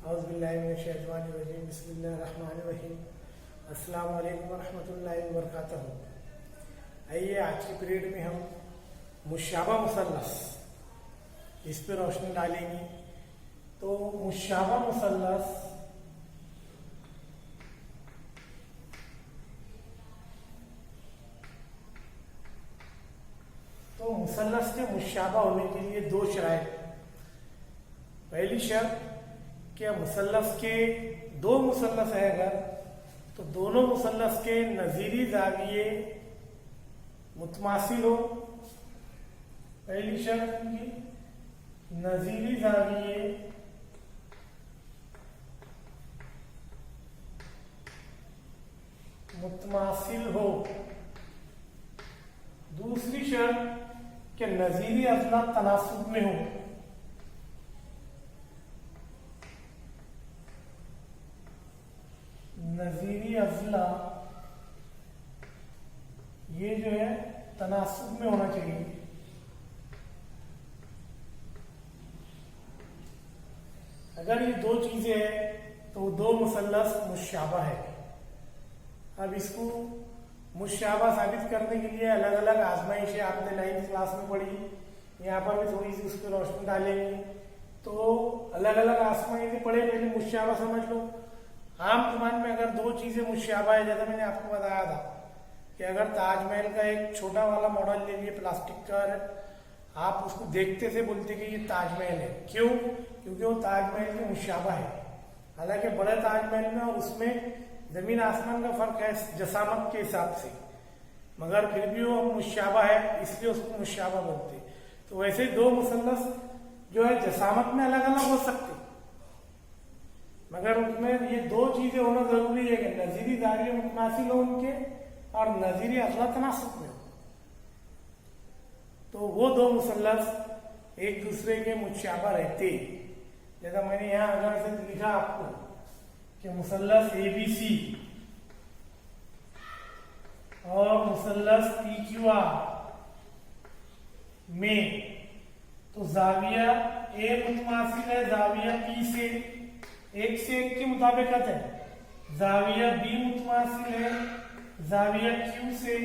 औज़ुबिल्लाहिमिनश्शैतानिर्रजीम बिस्मिल्लाहिर्रहमानिर्रहीम अस्सलामु अलैकुम वरहमतुल्लाहि वबरकातुहू। आइए आज के पीरियड में हम मुशाबा मुसल्लस इस पर रोशनी डालेंगे। तो मुशाबा मुसल्लस मुसल्लस के मुशाबा होने के लिए दो शर्त। पहली शर्त कि मुसल्लस के दो मुसल्लस है अगर, तो दोनों मुसल्लस के नजीरी जाविये मुतमासिल हो। पहली शर्त की नजीरी जाविये मुतमासिल हो। दूसरी शर्त कि नजीरी अजला तनासुब में हो। नजीरी अजला ये जो है तनासुब में होना चाहिए। अगर ये दो चीजें हैं तो दो मुसल्लस मुशाबा है। अब इसको मुशाबा साबित करने के लिए अलग अलग आजमाइशें आपने 9th क्लास में पढ़ी, यहाँ पर भी थोड़ी सी उस पर रोशनी डालेंगे। तो अलग अलग आजमाइशें पढ़े, पहले मुशाबा समझ लो। आम जुबान में अगर दो चीजें मुशाबा है, जैसा मैंने आपको बताया था कि अगर ताजमहल का एक छोटा वाला मॉडल ले लिए प्लास्टिक का, आप उसको देखते से बोलते कि ये ताजमहल है। क्यों? क्योंकि वो ताजमहल की मुशाबा है। हालांकि बड़े ताजमहल में और उसमें जमीन आसमान का फर्क है जसामत के हिसाब से, मगर फिर भी वो मुशाबा है, इसलिए उसको मुशाबा बोलते। तो वैसे ही दो मुसल्लस जो है जसामत में अलग अलग हो सकते, मगर उसमें ये दो चीजें होना जरूरी है कि नजीरी जाविये मुतमासिल हो उनके और नजीरी अजला तनासुब में हो। तो वो दो मुसल्लस एक दूसरे के मुशाबा रहते। जैसा मैंने यहां अगर से लिखा आपको कि मुसल्लस ABC और मुसल्लस PQR में, तो जाविया A मुतमासिल है जाविया P से, एक से एक की मुताबिकत है। जाविया B मुतमासिल है जाविया Q से,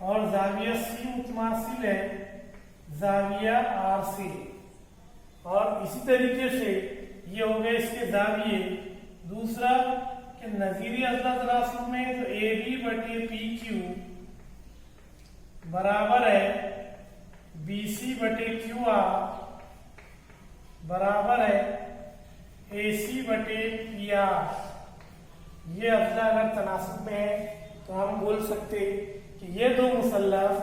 और जाविया C मुतमासिल है जाविया R से। और इसी तरीके से ये हो गए इसके जाविये। दूसरा कि नजीरी अजला तनासुब में तो AB बटे PQ बराबर है BC बटे QR बराबर है AC बटे PR। ये अजला अगर तनासुब में है तो हम बोल सकते कि ये दो मुसल्लस,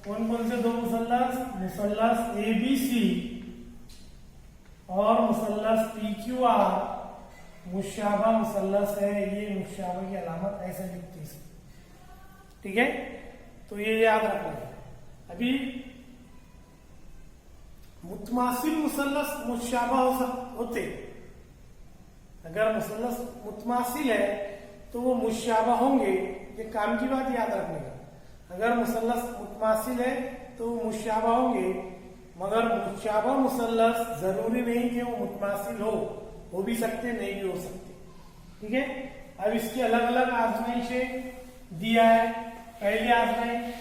कौन कौन से दो मुसल्लस? मुसल्लस ABC और मुसल्लस PQR मुशाबा मुसल्लस है। ये मुशाबा की अलामत ऐसे लिखते हैं, ठीक है? तो ये याद रखना। अभी मुतमासिल मुसल्लस मुशाबा होते। अगर मुसल्लस मुतमासिल है तो वो मुशाबा होंगे, ये काम की बात याद रखने का। अगर मुसल्लस मुतमासिल है तो वो मुशाबा होंगे, मगर मुशाबा मुसल्लस जरूरी नहीं कि वो मुतमासिल हो भी सकते, नहीं भी हो सकते, ठीक है? अब इसकी अलग अलग आजमाइशें दिया है। पहली आजमाइश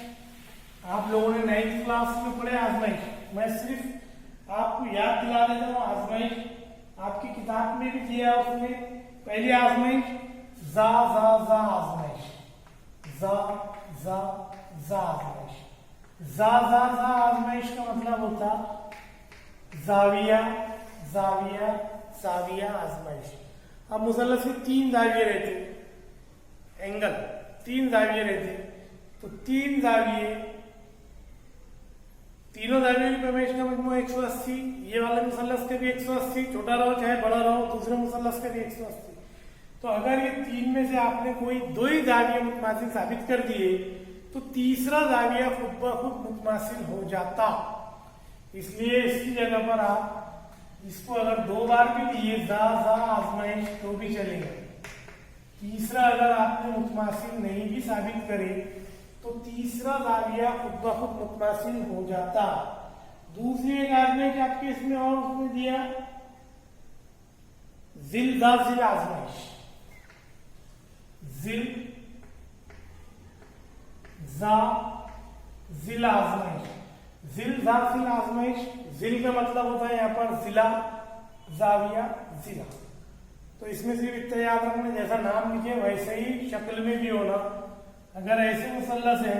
आप लोगों ने 9th क्लास में पढ़े आजमाइश, मैं सिर्फ आपको याद दिला देता हूँ। आजमाइश आपकी किताब में भी दिया है। उसमें पहली आजमाइश जा आजमाइश, जा आजमाइश। जा आजमाइश का मतलब होता जाविया जाविया जाविया आजमाइश। अब मुसल्लस के तीन जाविये रहते, एंगल तीन जाविये रहते, तो तीन जाविये, तीनों जावियों की पैमाइश का मजमू 180। ये वाले मुसल्लस के भी 180, छोटा रहो चाहे बड़ा रहो, दूसरे मुसल्लस के भी 180। तो अगर ये तीन में से आपने कोई दो ही जाविये मुतमासिल साबित कर दिए तो तीसरा जाविया खुद ब खुद मुतमासिल हो जाता। इसलिए इसकी जगह पर आप इसको अगर दो बार भी लिए जा आजमाइश तो भी चलेगा। तीसरा अगर आपने मुतमासिल नहीं भी साबित करे तो तीसरा जाविया खुद ब खुद मुतमासिल हो जाता। दूसरी एक आजमाइश आपके इसमें और उसमें दिया जिल जा जिल आजमाइश, जिल जा जिल आजमाइश, जिल जा जिल आजमाइश। जिल का मतलब होता है यहाँ पर जिला, जाविया, जिला। तो इसमें सिर्फ इतना याद रखना, जैसा नाम लिखे वैसे ही शक्ल में भी होना। अगर ऐसे मुसल्लस है,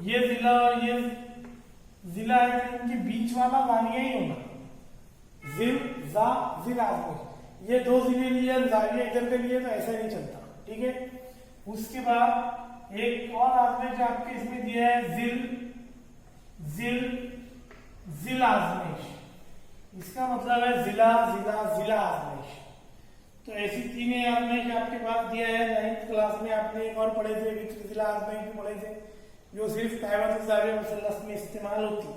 ये जिला और ये जिला है, तो इनके बीच वाला जाविया ही होना, जिल जा जिल आजमाइश। ये दो जिले लिए, जाविया इधर के लिए, तो ऐसा नहीं चलता, ठीक है। उसके बाद एक और आजमाइश आपके इसमें दिया है, जिल जिल जिल आजमाइश। इसका मतलब है जिला जिला जिला आजमाइश। तो ऐसी तीन आजमाइश आपके पास दिया है। 9th क्लास में आपने एक और पढ़े थे, विचित्र जिला आजमाइश भी पढ़े थे, जो सिर्फ कायमत जाविया मुसल्लस में इस्तेमाल होती।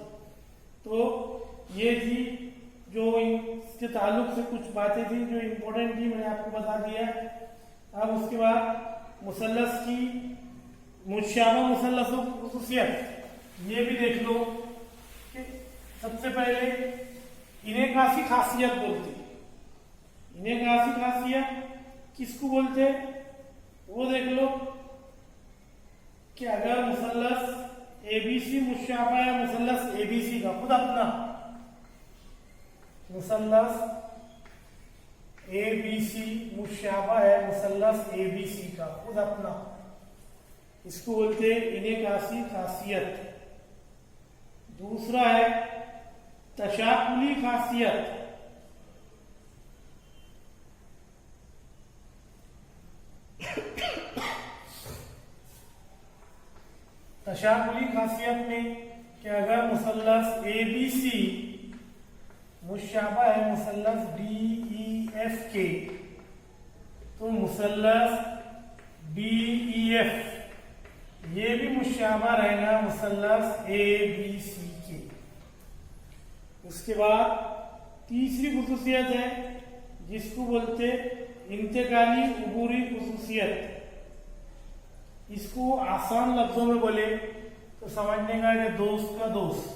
तो ये थी जो इसके ताल्लुक से कुछ बातें थी जो इम्पोर्टेंट थी, मैंने आपको बता दिया। अब उसके बाद मुसल्लस की मुशाबा मुसल्लसों की खुसूसियत ये भी देख लो कि सबसे पहले इन्हें कासी खासियत बोलते, इन्हें कासी खासियत किसको बोलते वो देख लो कि अगर मुसल्लस एबीसी मुशाबा है मुसल्लस एबीसी का खुद अपना, मुसल्लस एबीसी मुशाबा है मुसल्लस एबीसी का खुद अपना, इसको बोलते हैं इन्हें कासी खासियत। दूसरा है तशाकुली खासियत, तशाकुली खासियत में कि अगर मुसल्लस एबीसी मुशाबा है मुसल्लस डीईएफ के, तो मुसल्लस डीईएफ ये भी मुशाबा रहेगा मुसल्लस एबीसी के। उसके बाद तीसरी खुसूसियत है जिसको बोलते इंतकाली उबूरी खुसूसियत। इसको आसान लफ्जों में बोले तो समझने का है दोस्त का दोस्त,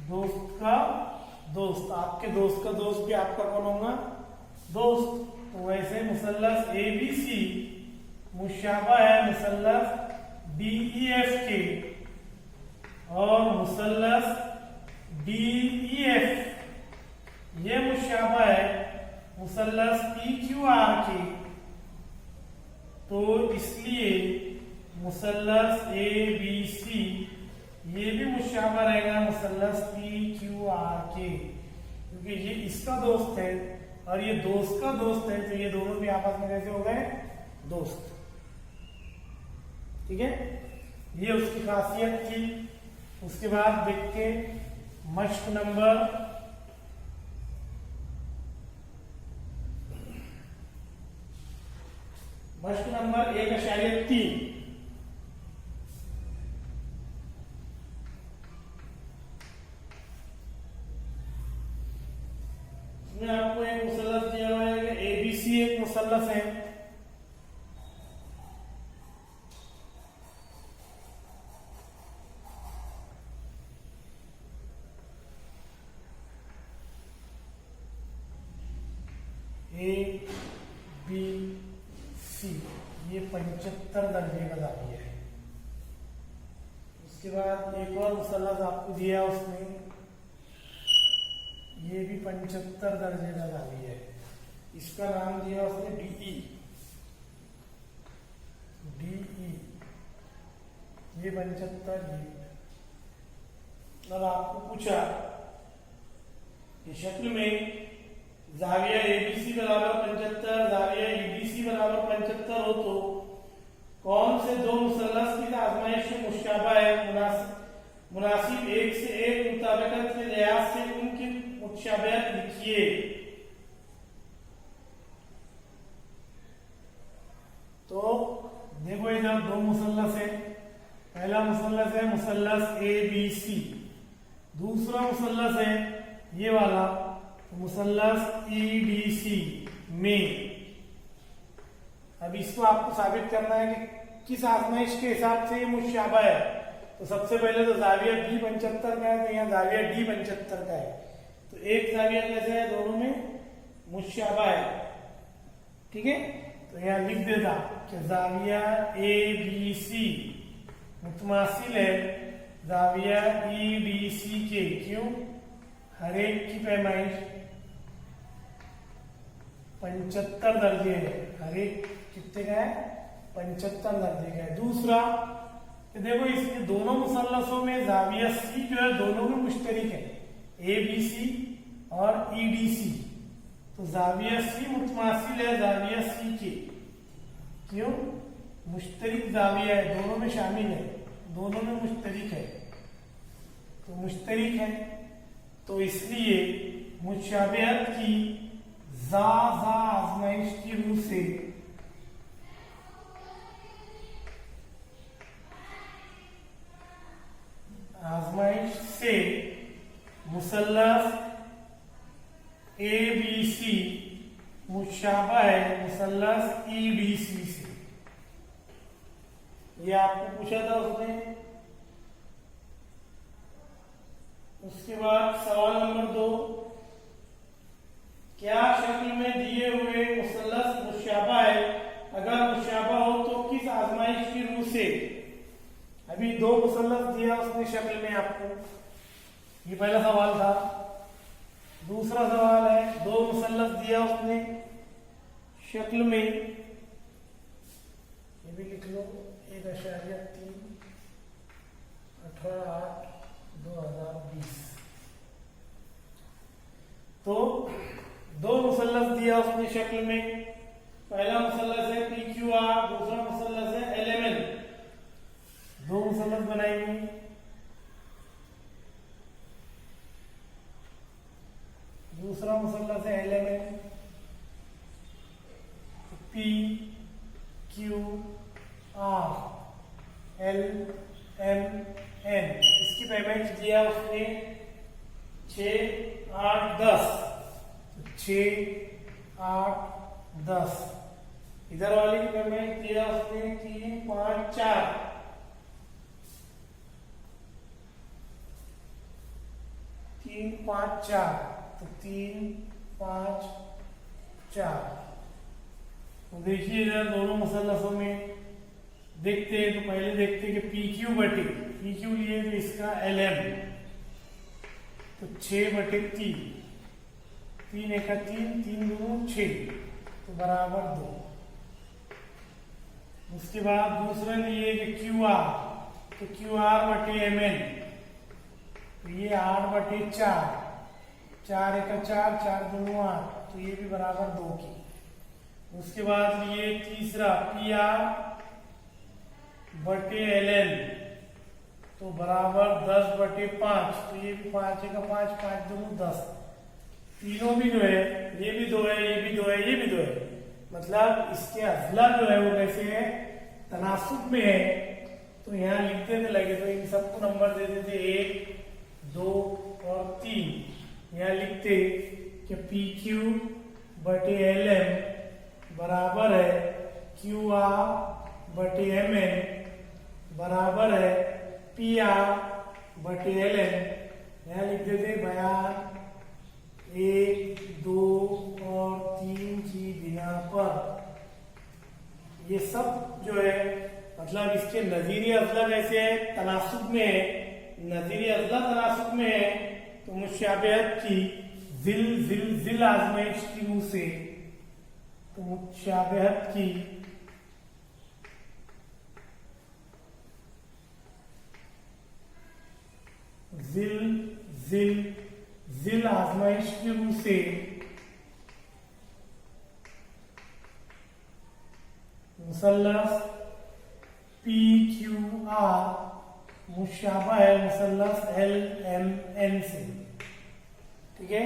दोस्त का दोस्त, आपके दोस्त का दोस्त भी आपका कौन होगा, दोस्त। तो वैसे मुसल्लस एबीसी मुशाबा है मुसल्लस डीईएफ के, और मुसल्लस डीईएफ ये मुशाबा है मुसल्लस पीक्यूआर के। तो इसलिए मुसल्लस एबीसी ये भी मुशाबा रहेगा मुसल्लस पीक्यूआर के, क्योंकि ये इसका दोस्त है और ये दोस्त का दोस्त है, तो ये दोनों भी आपस में कैसे हो गए, दोस्त। ठीक है, ये उसकी खासियत थी। उसके बाद देखते मश्क नंबर 1.3। इसमें आपको एक मुसल्लस दिया हुआ है कि एबीसी एक मुसल्लस है, ए बी सी ये 75 दर्जे का जाविया है। उसके बाद एक और मुसल्लस आपको दिया उसमें, ये भी 75 दर्जे का जाविया है। इसका नाम दिया उसने डीई, डीई ये 75 ये। अब आपको पूछा कि शक्ल में जाविया एबीसी बराबर 75, जाविया ईबीसी बराबर 75 हो तो कौन से दो मुसल्लस की आजमाइश में मुशाबा है, मुनासिब एक से एक मुताबिकत के लिहाज से उनकी मुशाबहत लिखिए। तो देखो इधर दो मुसल्लस है, पहला मुसल्लस है मुसल्लस एबीसी, दूसरा मुसल्लस है ये वाला मुसल्लस ईडीसी में। अब इसको आपको साबित करना है कि किस आजमाइश के हिसाब से ये मुशाबा है। तो सबसे पहले तो जाविया बी 75 का है, तो यहाँ जाविया डी 75 का है। तो एक जाविया कैसे है, दोनों में मुशाबा है। ठीक है, तो यहाँ लिख देता कि जाविया ए बी सी मुतमासिल है जाविया ई डी सी के। क्यों? हर एक की पैमाइश 75 दर्जे है। हर एक कितने का है? 75 दर्जे का है। दूसरा, देखो इसके दोनों मुसल्लसों में जाविया सी जो है दोनों में मुश्तरिक है, ए बी सी और ई डी सी। तो जाविया सी मुतमासिल है जाविया सी के। क्यों? मुश्तरिक जाविया है, दोनों में शामिल है, दोनों में मुश्तरिक है, तो मुश्तरिक है, तो इसलिए मुशाबहत की जा आजमाइश की रूह से आजमाइश से मुसल्लस ए बी सी मुशाबा है मुसल्लस ई डी सी से। ये आपको पूछा था उसने। उसके बाद सवाल नंबर 2, क्या शक्ल में दिए हुए मुसल्लस मुशाबा है? अगर मुशाबा हो तो किस आजमाइश की रूह से? अभी 2 मुसल्लस दिया उसने शक्ल में आपको, ये पहला सवाल था। दूसरा सवाल है 2 मुसल्लस दिया उसने शक्ल में, ये भी लिख लो, 1.3 18/8/2020। तो 2 मुसल्लस दिया उसने शक्ल में। पहला मुसल्लस है पी क्यू आर, दूसरा मुसल्लस है एल एम एन। 2 मुसल्लस बनाएंगे। दूसरा मुसल्लस है L M N, P Q R L M N. इसकी पैमाइश दिया उसने 6, 8, 10। 6, 8, 10। इधर वाले की पैमाइश दिया उसने 3, 5, 4। 3, 5, 4। तो 3, 5, 4। तो देखिए इधर दोनों मुसल्लसों में देखते हैं। तो पहले देखते हैं कि पी क्यू बटे, पी क्यू लिए तो इसका एल एम, तो 6/3। 3 1 3, 3 2 6, तो बराबर 2। उसके बाद दूसरा लिए कि क्यू आर, तो क्यू आर बटे एम एन, तो ये 8/4। 4 1 4, 4 2 8, तो ये भी बराबर 2 की। उसके बाद ये तीसरा पी आर बटे एल एन, तो बराबर 10/5, तो ये भी 5 1 5, 5 2 10। तीनों भी जो है, ये भी 2 है, ये भी 2 है, ये भी 2 है। मतलब इसके अजला जो है वो कैसे है? तनासुब में है। तो यहाँ लिखते थे लगे, तो इन सबको नंबर दे देते 1, 2 और 3। यहाँ लिखते कि पी क्यू बटे एल एम बराबर है क्यू आर बटे एम एन बराबर है पी आर बटे एल एन। यहाँ लिख देते बयान 1, 2 और 3 की बिना पर। ये सब जो है मतलब इसके नजीरी अजला कैसे है? तनासुब में है। नजीरी अजला तनासुब में है, तो मुशाबहत की जिल आजमाइश की मुंह से, तो मुशाबहत की जिल आजमाइश की रूह से मुसल्लस पी क्यू आर मुशाबा है मुसल्लस एल एम एन से। ठीक है,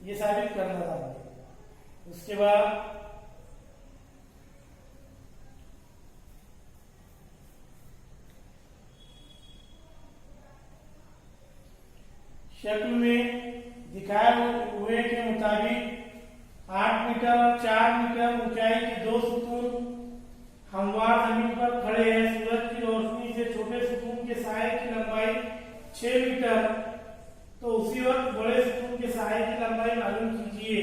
ये साबित करना था। उसके बाद शक्ल में दिखाए हुए के मुताबिक 8 मीटर और 4 मीटर ऊंचाई के 2 सुतून हमवार जमीन पर खड़े हैं। सूरज की रोशनी से छोटे सुतून के साए की लंबाई 6 मीटर, तो उसी वक्त बड़े सुतून के साए की लंबाई मालूम कीजिए।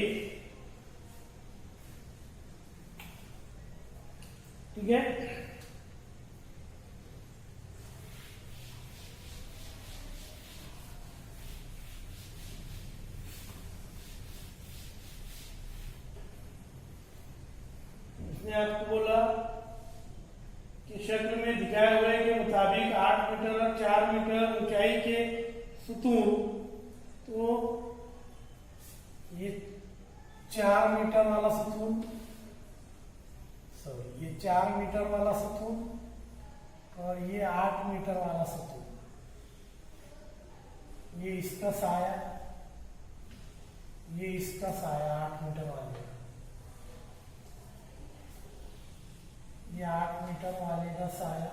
उसने आपको बोला कि शक्ल में दिखाए हुए के मुताबिक 8 मीटर और 4 मीटर ऊंचाई के सुतून, तो ये 4 मीटर वाला सुतून, सॉरी ये 4 मीटर वाला सुतून और ये 8 मीटर वाला सुतून, ये इसका साया, ये इसका साया 8 मीटर वाले का, ये 8 मीटर वाले का साया।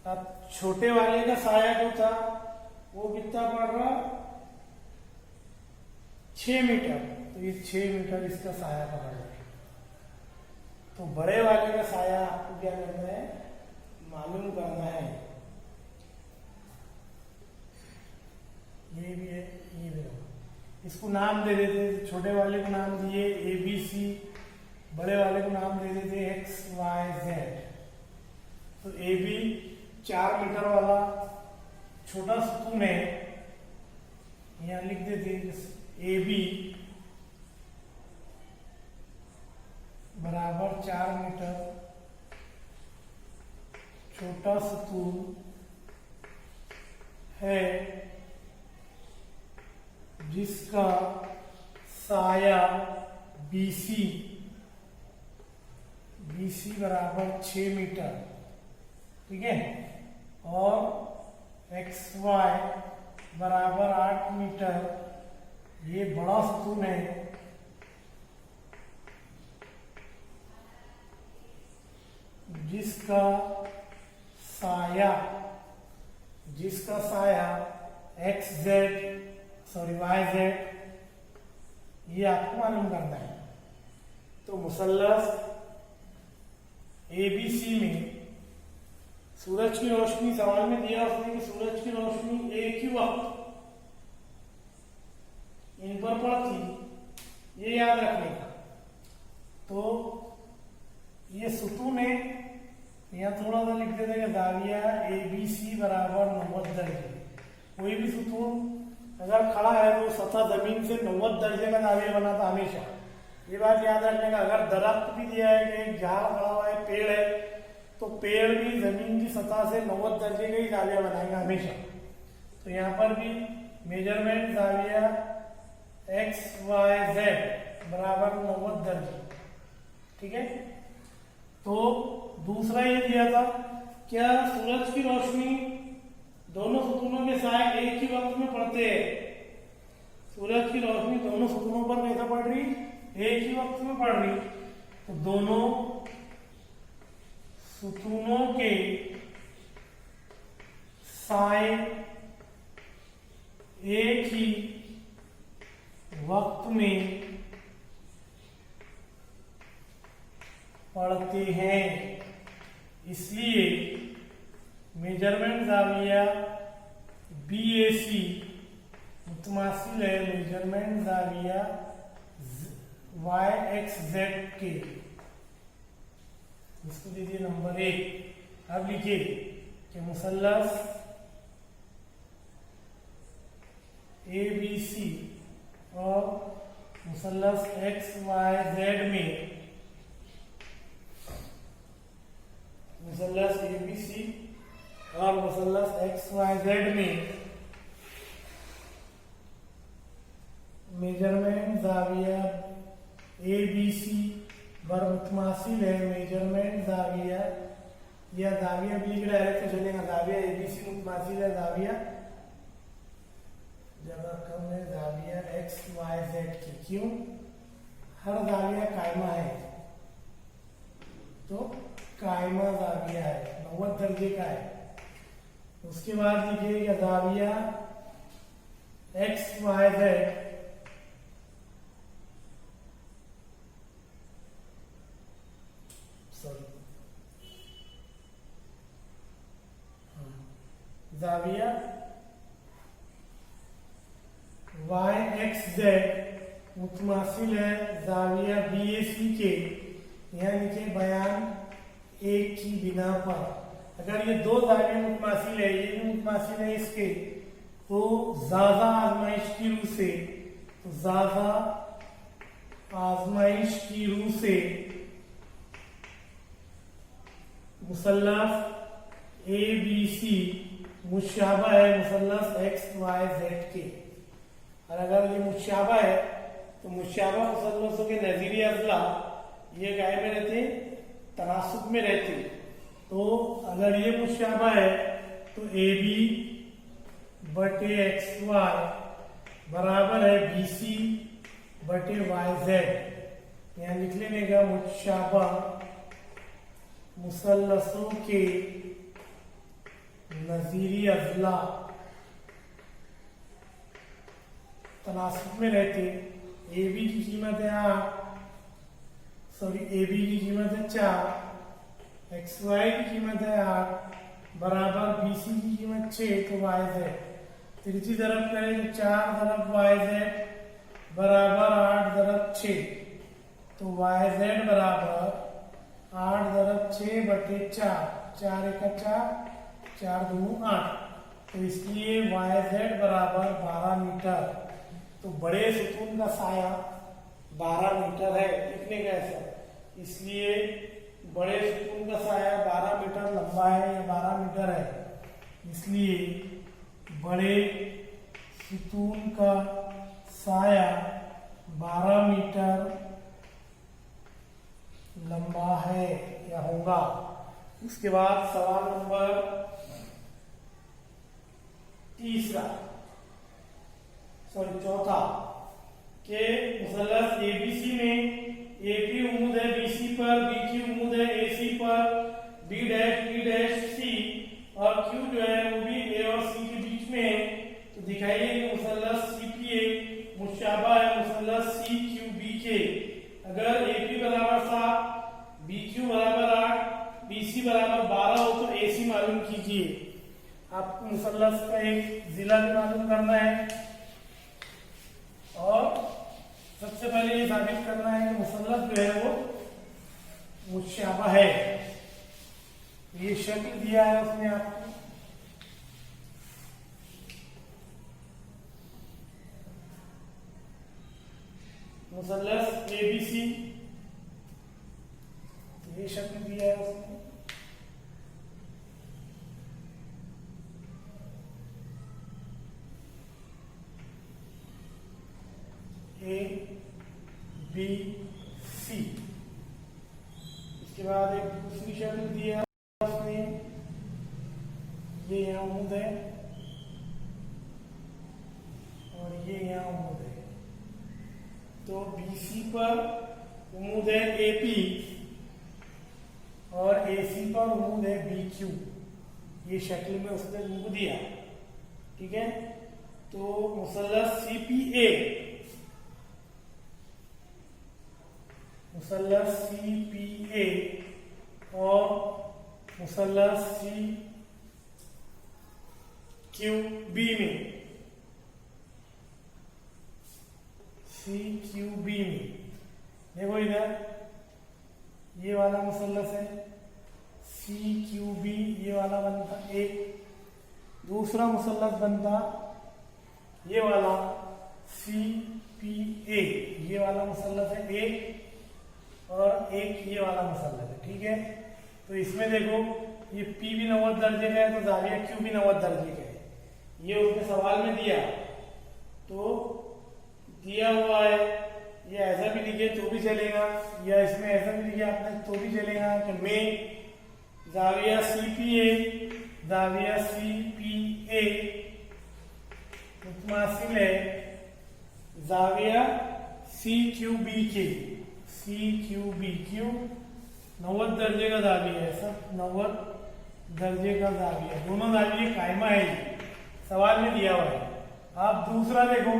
अब छोटे वाले का साया जो था वो कितना पड़ रहा, 6 मीटर, तो ये 6 मीटर इसका साया का पड़ रहा है। तो बड़े वाले का साया आपको क्या करना है, मालूम करना है। ये भी है, ये भी है। इसको नाम दे देते, छोटे वाले को नाम दिए ABC, बड़े वाले को नाम दे देते XYZ। तो AB 4 मीटर वाला छोटा सुतून है, यहां लिख देते AB बराबर 4 मीटर छोटा सुतून है जिसका साया BC बराबर 6 मीटर, ठीक है, और XY बराबर 8 मीटर, ये बड़ा सुतून है जिसका साया YZ, ये आपको मालूम करना है। तो मुसल्लस ABC में सूरज की रोशनी, सवाल में दिया उसने कि सूरज की रोशनी एक ही वक्त इन पर पड़ती, ये याद रखने का। तो ये सुतून है, यहाँ थोड़ा सा लिख देते हैं दाविया ABC बराबर 90 दर्जे। कोई भी सुतून अगर खड़ा है तो सतह जमीन से 90 दर्जे का दाविया बनाता हमेशा, ये बात याद रखने का। अगर दरख्त भी दिया है कि एक झाड़ खड़ा हुआ है, पेड़ है, तो पेड़ भी जमीन की सतह से 90 दर्जे का ही दाविया बनाएगा हमेशा। तो यहाँ पर भी मेजरमेंट दाविया XYZ बराबर 90 दर्जे, ठीक है। तो दूसरा ये दिया था, क्या सूरज की रोशनी दोनों सुतूनों के साए एक ही वक्त में पड़ते हैं। सूरज की रोशनी दोनों सुतूनों पर कैसा पड़ रही, एक ही वक्त में पड़ रही। तो दोनों सुतूनों के साए एक ही वक्त में पढ़ते हैं, इसलिए मेजरमेंट जाविया BAC मुतमासिल है मेजरमेंट जाविया YXZ के। इसको दीजिए नंबर 1। अब लिखिए कि मुसल्लस ABC और मुसल्लस XYZ में, मुसल्लस ABC और मुसल्लस XYZ में मेजरमेंट जाविया ABC बर मुतमासिल है मेजरमेंट जाविया, या जाविया भी लिख डायरेक्ट तो चलेगा, जाविया ABC मुतमासिल है जाविया जगह कम है जाविया XYZ की। क्यों, हर जाविया कायमा है, तो कायमा जाविया है, 90 दर्जे का है। उसके बाद लिखिएगा जाविया XYZ जाविया YXZ मुतमासिल है जाविया BAC के, यानी कि बयान एक की बिना पर। अगर ये दो जाविया मुतमासिल है, ये भी मुतमासिल है इसके, तो ज्यादा आजमाइश की रूह से, तो ज्यादा आजमाइश की रूह से मुसल्लस ए बी सी मुशाबा है मुसल्लस एक्स वाई जेड के। और अगर ये मुशाबा है तो मुशाबा मुसल्लसों के नजीरी अजला ये गाय में रहते, तनासुब में रहते। तो अगर ये मुशाबा है तो ए बी बटे एक्स वाई बराबर है बी सी बटे वाई जेड। यहाँ लिख लेने का मुशाबा मुसल्लसों के नजीरी अजला तनासुब में रहते। ए बी की कीमत है 8, सॉरी ए बी की कीमत है 4, एक्स वाई की कीमत है 8 बराबर बी सी की कीमत 6, तो वाई जेड तिरछी तरफ करें तो 4 तरफ वाई जेड बराबर 8 दरब 6, तो वाई जेड बराबर 8 दरब 6 बटे 4, 4 एक 4, 4 दूनी 8। तो इसलिए वाई जेड बराबर 12 मीटर। तो बड़े सुतून का साया 12 मीटर है, लिखने का ऐसा। इसलिए बड़े सुतून का साया 12 मीटर लंबा है या 12 मीटर है, इसलिए बड़े सुतून का साया 12 मीटर लंबा है या होगा। उसके बाद सवाल नंबर चौथा के मुसल्लस एबीसी में एपी उम्मीद है बीसी पर, बीक्यू उम्मीद है एसी पर, B dash P dash C और क्यू जो है वो भी ए और सी के बीच में है। तो दिखाइए कि मुसल्लस सीपीए मुशाबा है मुसल्लस सी क्यू बी के। अगर एपी बराबर 7, बीक्यू बराबर 8, बीसी बराबर 12 हो तो एसी मालूम कीजिए। आपको मुसल्लस का एक जिला भी मालूम करना है और सबसे पहले ये साबित करना है कि मुसल्लस जो है वो मुशाबा है। ये शक्ल दिया है उसमें आपको, मुसल्लस एबीसी, ये शक्ल दिया है उसमें। ए बी सी, इसके बाद एक दूसरी शक्ल दी है उसने, ये यहाँ उम्मीद है और ये यहाँ उम्मीद है। तो बीसी पर उम्मीद है एपी और एसी पर उम्मीद है बीक्यू। ये शक्ल में उसने उम्मीद दिया, ठीक है। तो मुसल्लस सीपीए, मुसल्लस सीपीए और मुसल्लस सी क्यू बी में, सी क्यू बी में देखो इधर ये वाला मुसल्लस है सी क्यू बी, ये वाला बनता एक। दूसरा मुसल्लस बनता ये वाला सी पी ए, ये वाला मुसल्लस है एक और एक ये वाला मुसल्लस है, ठीक है। तो इसमें देखो ये P भी 90 दर्जे का है तो जाविया Q भी 90 दर्जे का है। ये उसने सवाल में दिया तो दिया हुआ है, ये ऐसा भी लिखे तो भी चलेगा या इसमें ऐसा भी लिखे आपने तो भी चलेगा कि मैं जाविया CPA जाविया CPA मुतमासिल है जाविया CQB के। CQBQ 90 दर्जे का जाविया है, सब 90 दर्जे का जाविया, दोनों जाविये कायमा है, सवाल में दिया हुआ है। आप दूसरा देखो,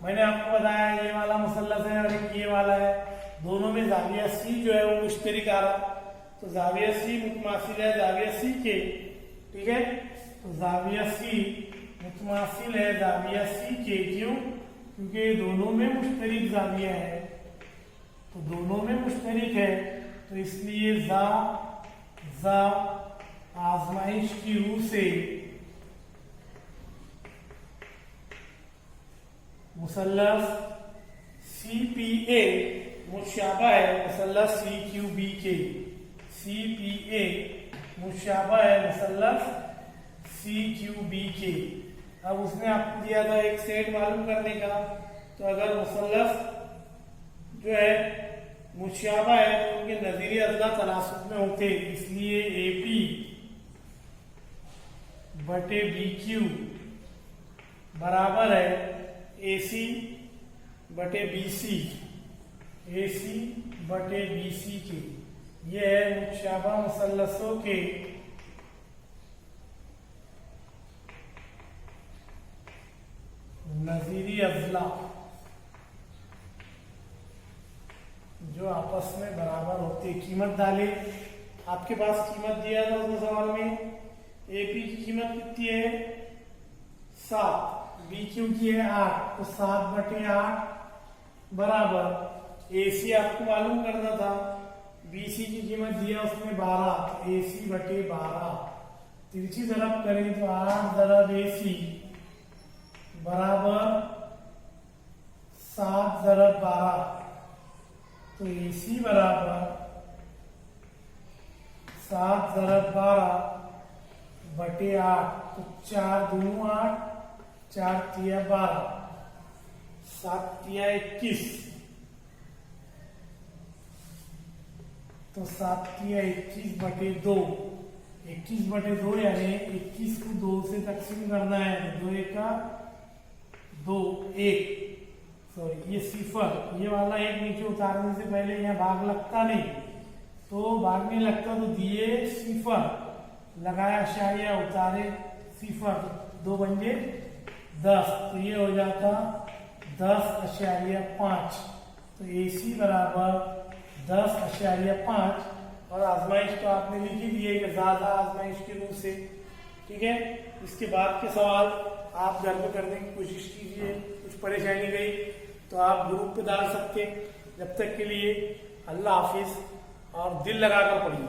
मैंने आपको बताया ये वाला मुसल्लस है और एक ये वाला है, दोनों में जाविया सी जो है वो मुश्तरिक आ रहा, तो जाविया सी मुतमासिल है जाविया सी के, ठीक है। तो जाविया सी मुतमासिल है जाविया सी के, क्यों? क्योंकि दोनों में मुश्तरिक जाविया है, तो दोनों में मुश्तरिक है, तो इसलिए जा आजमाइश की रूह से मुसल्लस CPA मुशाबा है मुसल्लस CQB के। CPA मुशाबा है मुसल्लस CQB के। अब उसने आपको दिया था एक सेट मालूम करने का, तो अगर मुसल्लस जो है मुशाबा है तो उनके नजीरी अदला तनासुब में होते, इसलिए AP बटे BQ बराबर है AC बटे BC, AC बटे BC के। ये है मुशाबा मुसल्लसों के नजीरी अजला जो आपस में बराबर होते। कीमत डाले, आपके पास कीमत दिया था उसमें सवाल में, एपी की कीमत कितनी है 7, BQ की है 8, तो 7 बटे 8 बराबर AC आपको मालूम करना था, BC की कीमत दिया उसमें 12, तो AC बटे 12। तिरछी तरफ करें तो 8 दरब AC बराबर 7 दरब 12, तो AC बराबर 7 दरब 12 बटे 8, तो 4 दूनी 8, 4 तिया 12, 7 तिया 21, तो 7 तिया 21 बटे 2, 21 बटे 2 यानी 21 को 2 से तकसीम करना है, तो 2 एका 2 1, सॉरी ये सिफर, ये वाला एक नीचे उतारने से पहले यहाँ भाग लगता नहीं, तो भाग नहीं लगता, तो दिए सिफर, लगाया शाया, उतारे सिफर, 2 बन गए 10, तो ये हो जाता 10.5, तो AC बराबर 10.5। और आजमाइश तो आपने लिख ही दी है कि ज्यादा आजमाइश के रूप से, ठीक है। इसके बाद के सवाल आप घर में करने की कोशिश कीजिए, कुछ परेशानी गई तो आप ग्रुप पे डाल सकते। जब तक के लिए अल्लाह हाफिज, और दिल लगाकर पढ़िए।